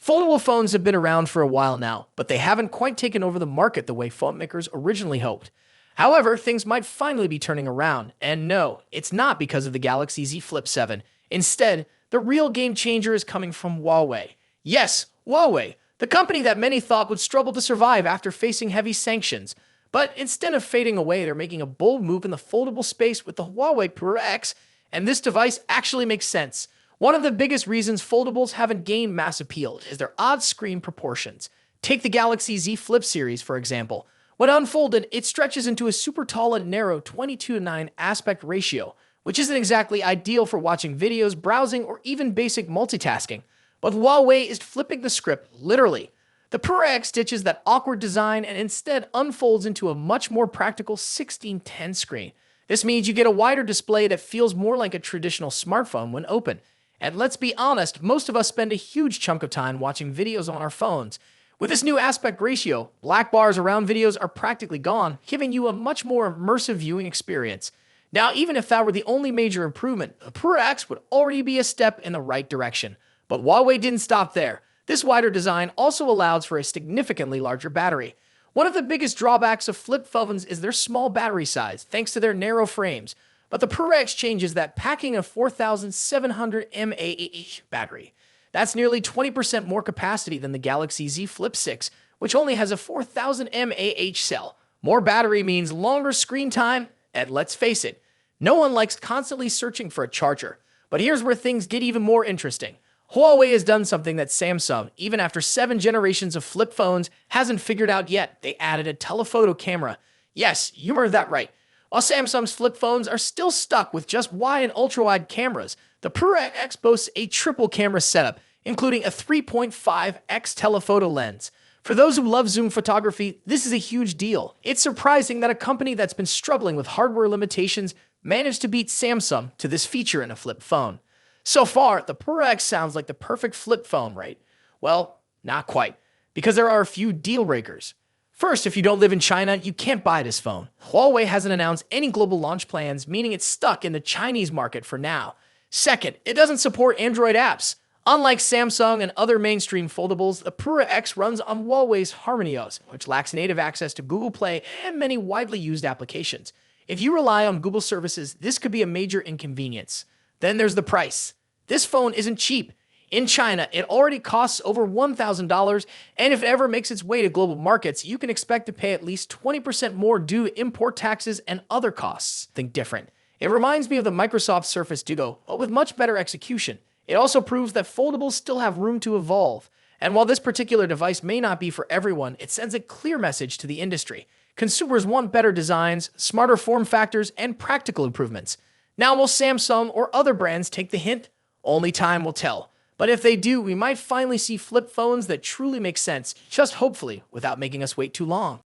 Foldable phones have been around for a while now, but they haven't quite taken over the market the way phone makers originally hoped. However, things might finally be turning around, and no, it's not because of the Galaxy Z Flip 7. Instead, the real game changer is coming from Huawei. Yes, Huawei, the company that many thought would struggle to survive after facing heavy sanctions. But instead of fading away, they're making a bold move in the foldable space with the Huawei Pura X, and this device actually makes sense. One of the biggest reasons foldables haven't gained mass appeal is their odd screen proportions. Take the Galaxy Z Flip series, for example. When unfolded, it stretches into a super tall and narrow 22:9 aspect ratio, which isn't exactly ideal for watching videos, browsing, or even basic multitasking. But Huawei is flipping the script, literally. The Pura X ditches that awkward design and instead unfolds into a much more practical 16:10 screen. This means you get a wider display that feels more like a traditional smartphone when open. And let's be honest, most of us spend a huge chunk of time watching videos on our phones. With this new aspect ratio, black bars around videos are practically gone, giving you a much more immersive viewing experience. Now, even if that were the only major improvement, the Pura X would already be a step in the right direction. But Huawei didn't stop there. This wider design also allows for a significantly larger battery. One of the biggest drawbacks of flip phones is their small battery size, thanks to their narrow frames. But the Pura X changes that, packing a 4,700 mAh battery. That's nearly 20% more capacity than the Galaxy Z Flip 6, which only has a 4,000 mAh cell. More battery means longer screen time, and let's face it, no one likes constantly searching for a charger. But here's where things get even more interesting. Huawei has done something that Samsung, even after 7 generations of flip phones, hasn't figured out yet. They added a telephoto camera. Yes, you heard that right. While Samsung's flip phones are still stuck with just wide and ultra-wide cameras, the Pura X boasts a triple camera setup, including a 3.5x telephoto lens. For those who love zoom photography, this is a huge deal. It's surprising that a company that's been struggling with hardware limitations managed to beat Samsung to this feature in a flip phone. So far, the Pura X sounds like the perfect flip phone, right? Well, not quite, because there are a few deal breakers. First, if you don't live in China, you can't buy this phone. Huawei hasn't announced any global launch plans, meaning it's stuck in the Chinese market for now. Second, it doesn't support Android apps. Unlike Samsung and other mainstream foldables, the Pura X runs on Huawei's Harmony OS, which lacks native access to Google Play and many widely used applications. If you rely on Google services, this could be a major inconvenience. Then there's the price. This phone isn't cheap. In China, it already costs over $1,000, and if it ever makes its way to global markets, you can expect to pay at least 20% more due to import taxes and other costs. Think different. It reminds me of the Microsoft Surface Duo, but with much better execution. It also proves that foldables still have room to evolve. And while this particular device may not be for everyone, it sends a clear message to the industry. Consumers want better designs, smarter form factors, and practical improvements. Now, will Samsung or other brands take the hint? Only time will tell. But if they do, we might finally see flip phones that truly make sense, just hopefully without making us wait too long.